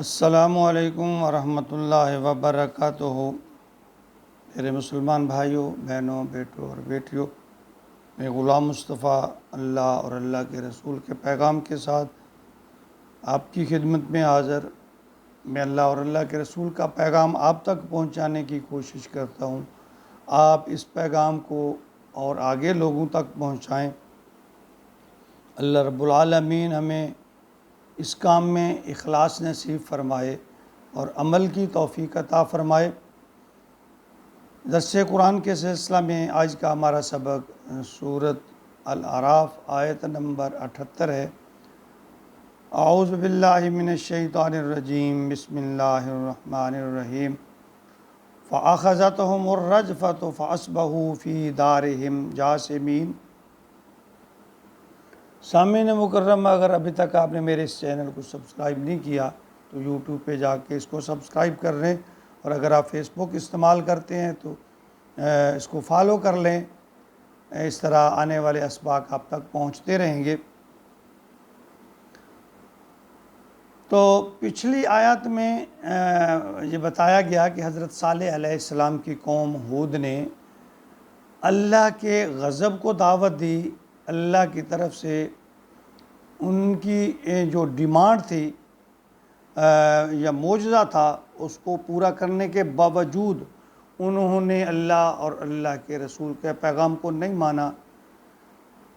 السلام علیکم ورحمۃ اللہ وبرکاتہ۔ میرے مسلمان بھائیوں، بہنوں، بیٹوں اور بیٹیوں، میں غلام مصطفیٰ اللہ اور اللہ کے رسول کے پیغام کے ساتھ آپ کی خدمت میں حاضر۔ میں اللہ اور اللہ کے رسول کا پیغام آپ تک پہنچانے کی کوشش کرتا ہوں۔ آپ اس پیغام کو اور آگے لوگوں تک پہنچائیں۔ اللہ رب العالمین ہمیں اس کام میں اخلاص نصیب فرمائے اور عمل کی توفیق عطا فرمائے۔ درس قرآن کے سلسلہ میں آج کا ہمارا سبق سورۃ الاعراف آیت نمبر 78 ہے۔ اعوذ باللہ من الشیطان الرجیم، بسم اللہ الرحمن الرحیم۔ فَأَخَذَتْهُمُ الرَّجْفَةُ فَأَصْبَحُوا فِي دَارِهِمْ جَاثِمِينَ۔ سامعین مکرم، اگر ابھی تک آپ نے میرے اس چینل کو سبسکرائب نہیں کیا تو یوٹیوب پہ جا کے اس کو سبسکرائب کر لیں، اور اگر آپ فیس بک استعمال کرتے ہیں تو اس کو فالو کر لیں۔ اس طرح آنے والے اسباق آپ تک پہنچتے رہیں گے۔ تو پچھلی آیت میں یہ بتایا گیا کہ حضرت صالح علیہ السلام کی قوم ہود نے اللہ کے غضب کو دعوت دی۔ اللہ کی طرف سے ان کی جو ڈیمانڈ تھی یا معجزہ تھا، اس کو پورا کرنے کے باوجود انہوں نے اللہ اور اللہ کے رسول کے پیغام کو نہیں مانا۔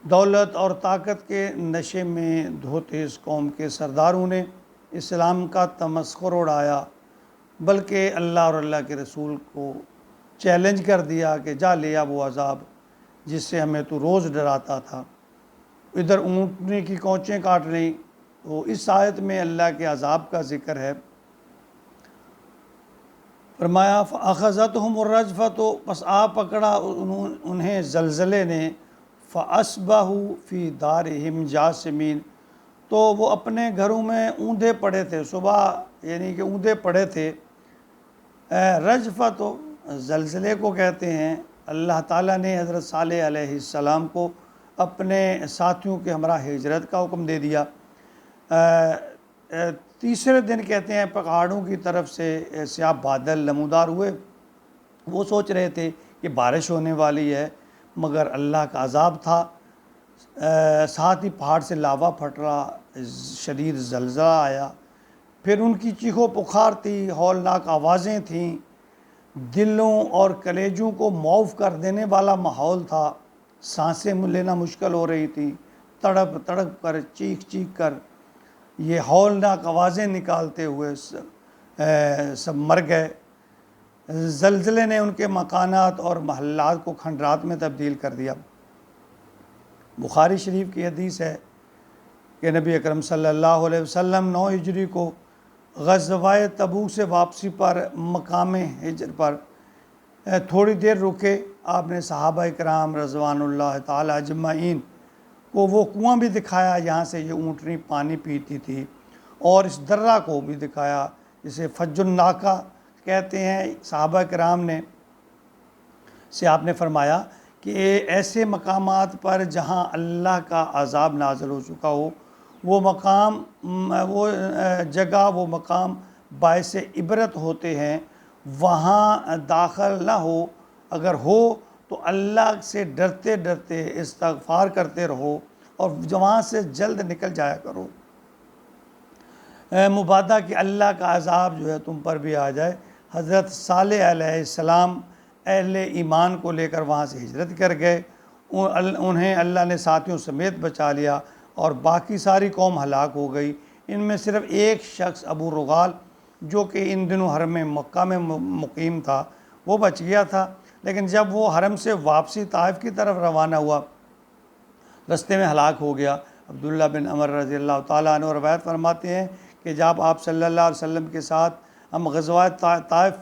دولت اور طاقت کے نشے میں دھوتے اس قوم کے سرداروں نے اسلام کا تمسخر اڑایا، بلکہ اللہ اور اللہ کے رسول کو چیلنج کر دیا کہ جا لے آ وہ عذاب جس سے ہمیں تو روز ڈراتا تھا۔ ادھر اونٹنے کی کونچیں کاٹ رہی۔ تو اس آیت میں اللہ کے عذاب کا ذکر ہے۔ فرمایا فَأَخَذَتْهُمُ الرَّجْفَةُ، پس آ پکڑا انہیں زلزلے نے، فَأَصْبَحُوا فِي دَارِهِمْ جَاثِمِينَ، تو وہ اپنے گھروں میں اوندے پڑے تھے۔ صبح یعنی کہ اوندے پڑے تھے۔ رجفہ تو زلزلے کو کہتے ہیں۔ اللہ تعالیٰ نے حضرت صالح علیہ السلام کو اپنے ساتھیوں کے ہمراہ ہجرت کا حکم دے دیا۔ تیسرے دن کہتے ہیں پہاڑوں کی طرف سے سیاہ بادل نمودار ہوئے۔ وہ سوچ رہے تھے کہ بارش ہونے والی ہے، مگر اللہ کا عذاب تھا۔ ساتھ ہی پہاڑ سے لاوا پھٹ رہا، شدید زلزلہ آیا، پھر ان کی چیخ و پکار تھی، ہولناک آوازیں تھیں، دلوں اور کلیجوں کو معاف کر دینے والا ماحول تھا۔ سانسیں لینا مشکل ہو رہی تھی، تڑپ تڑپ کر، چیخ چیخ کر یہ ہولناک آوازیں نکالتے ہوئے سب مر گئے۔ زلزلے نے ان کے مکانات اور محلات کو کھنڈرات میں تبدیل کر دیا۔ بخاری شریف کی حدیث ہے کہ نبی اکرم صلی اللہ علیہ وسلم 9 ہجری کو غزوہ تبوک سے واپسی پر مقام ہجر پر تھوڑی دیر رکے۔ آپ نے صحابہ کرام رضوان اللہ تعالی اجمعین کو وہ کنواں بھی دکھایا جہاں سے یہ اونٹنی پانی پیتی تھی، اور اس درہ کو بھی دکھایا جسے فج الناقہ کہتے ہیں۔ صحابہ کرام نے سے آپ نے فرمایا کہ ایسے مقامات پر جہاں اللہ کا عذاب نازل ہو چکا ہو، وہ مقام، وہ جگہ، وہ مقام باعث عبرت ہوتے ہیں، وہاں داخل نہ ہو۔ اگر ہو تو اللہ سے ڈرتے ڈرتے استغفار کرتے رہو اور وہاں سے جلد نکل جایا کرو، مبادا کہ اللہ کا عذاب جو ہے تم پر بھی آ جائے۔ حضرت صالح علیہ السلام اہل ایمان کو لے کر وہاں سے ہجرت کر گئے۔ انہیں اللہ نے ساتھیوں سمیت بچا لیا اور باقی ساری قوم ہلاک ہو گئی۔ ان میں صرف ایک شخص ابو رغال، جو کہ ان دنوں حرم مکہ میں مقیم تھا، وہ بچ گیا تھا۔ لیکن جب وہ حرم سے واپسی طائف کی طرف روانہ ہوا، رستے میں ہلاک ہو گیا۔ عبداللہ بن عمر رضی اللہ تعالیٰ عنہ روایت فرماتے ہیں کہ جب آپ صلی اللہ علیہ وسلم کے ساتھ ہم غزوہ طائف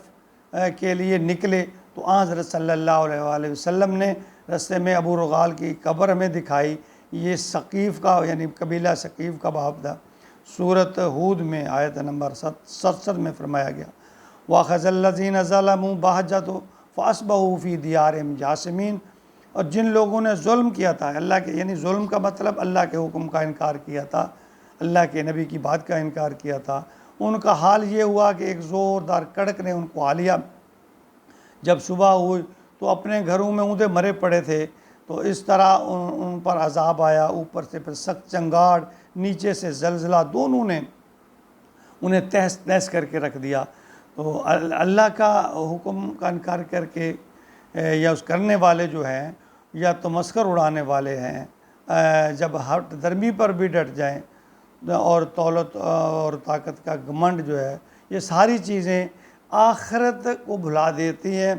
کے لیے نکلے تو حضرت صلی اللہ علیہ وسلم نے رستے میں ابو رغال کی قبر ہمیں دکھائی۔ یہ ثقیف کا یعنی قبیلہ ثقیف کا باب تھا۔ سورۃ ہود میں آیت نمبر 67 میں فرمایا گیا، وَأَخَذَ الَّذِينَ ظَلَمُوا بَهْجَةُ فَأَصْبَحُوا فِي دِيَارِهِمْ جَاثِمِينَ۔ اور جن لوگوں نے ظلم کیا تھا، اللہ کے یعنی ظلم کا مطلب اللہ کے حکم کا انکار کیا تھا، اللہ کے نبی کی بات کا انکار کیا تھا، ان کا حال یہ ہوا کہ ایک زوردار کڑک نے ان کو آ لیا۔ جب صبح ہوئی تو اپنے گھروں میں اونھے مرے پڑے تھے، تو اس طرح ان پر عذاب آیا، اوپر سے پھر سخت چنگاڑ، نیچے سے زلزلہ، دونوں نے انہیں تہس نہس کر کے رکھ دیا۔ تو اللہ کا حکم کا انکار کر کے یا اس کرنے والے جو ہیں یا تو مسخر اڑانے والے ہیں، جب ہٹ درمی پر بھی ڈٹ جائیں، اور دولت اور طاقت کا گھمنڈ جو ہے، یہ ساری چیزیں آخرت کو بھلا دیتی ہیں۔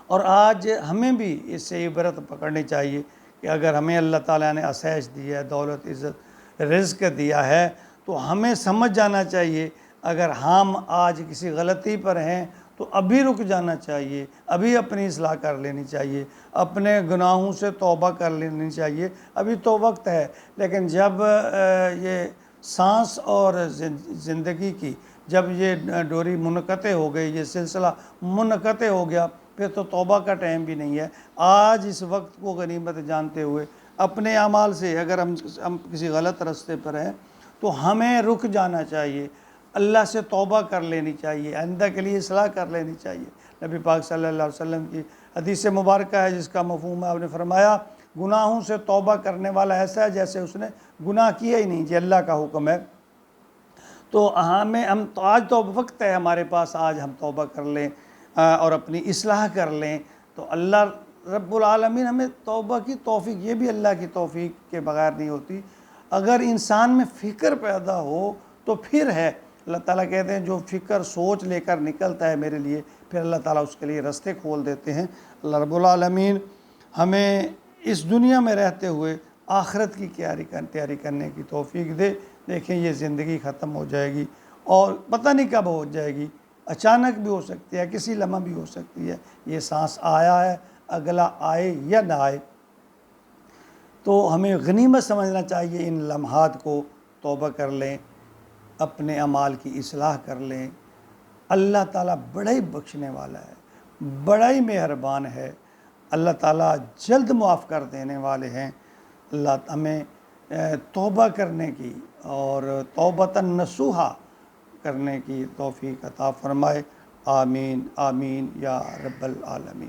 اور آج ہمیں بھی اس سے عبرت پکڑنی چاہیے کہ اگر ہمیں اللہ تعالیٰ نے آسائش دی ہے، دولت، عزت، رزق دیا ہے، تو ہمیں سمجھ جانا چاہیے اگر ہم آج کسی غلطی پر ہیں تو ابھی رک جانا چاہیے، ابھی اپنی اصلاح کر لینی چاہیے، اپنے گناہوں سے توبہ کر لینی چاہیے، ابھی تو وقت ہے۔ لیکن جب یہ سانس اور زندگی کی جب یہ ڈوری منقطع ہو گئی، یہ سلسلہ منقطع ہو گیا، پھر تو توبہ کا ٹائم بھی نہیں ہے۔ آج اس وقت کو غنیمت جانتے ہوئے اپنے اعمال سے اگر ہم کسی غلط راستے پر ہیں تو ہمیں رک جانا چاہیے، اللہ سے توبہ کر لینی چاہیے، آئندہ کے لیے اصلاح کر لینی چاہیے۔ نبی پاک صلی اللہ علیہ وسلم کی حدیث مبارکہ ہے جس کا مفہوم ہے، آپ نے فرمایا گناہوں سے توبہ کرنے والا ایسا ہے جیسے اس نے گناہ کیا ہی نہیں۔ یہ اللہ کا حکم ہے۔ تو ہم تو آج تو وقت ہے ہمارے پاس، آج ہم توبہ کر لیں اور اپنی اصلاح کر لیں، تو اللہ رب العالمین ہمیں توبہ کی توفیق، یہ بھی اللہ کی توفیق کے بغیر نہیں ہوتی۔ اگر انسان میں فکر پیدا ہو تو پھر ہے، اللہ تعالیٰ کہتے ہیں جو فکر سوچ لے کر نکلتا ہے میرے لیے، پھر اللہ تعالیٰ اس کے لیے راستے کھول دیتے ہیں۔ اللہ رب العالمین ہمیں اس دنیا میں رہتے ہوئے آخرت کی تیاری کرنے کی توفیق دے۔ دیکھیں یہ زندگی ختم ہو جائے گی اور پتہ نہیں کب ہو جائے گی، اچانک بھی ہو سکتی ہے، کسی لمحہ بھی ہو سکتی ہے۔ یہ سانس آیا ہے، اگلا آئے یا نہ آئے، تو ہمیں غنیمت سمجھنا چاہیے ان لمحات کو۔ توبہ کر لیں، اپنے اعمال کی اصلاح کر لیں۔ اللہ تعالیٰ بڑا ہی بخشنے والا ہے، بڑا ہی مہربان ہے، اللہ تعالیٰ جلد معاف کر دینے والے ہیں۔ اللہ ہمیں توبہ کرنے کی اور توبۃ نصوحہ کرنے کی توفیق عطا فرمائے۔ آمین آمین یا رب العالمین۔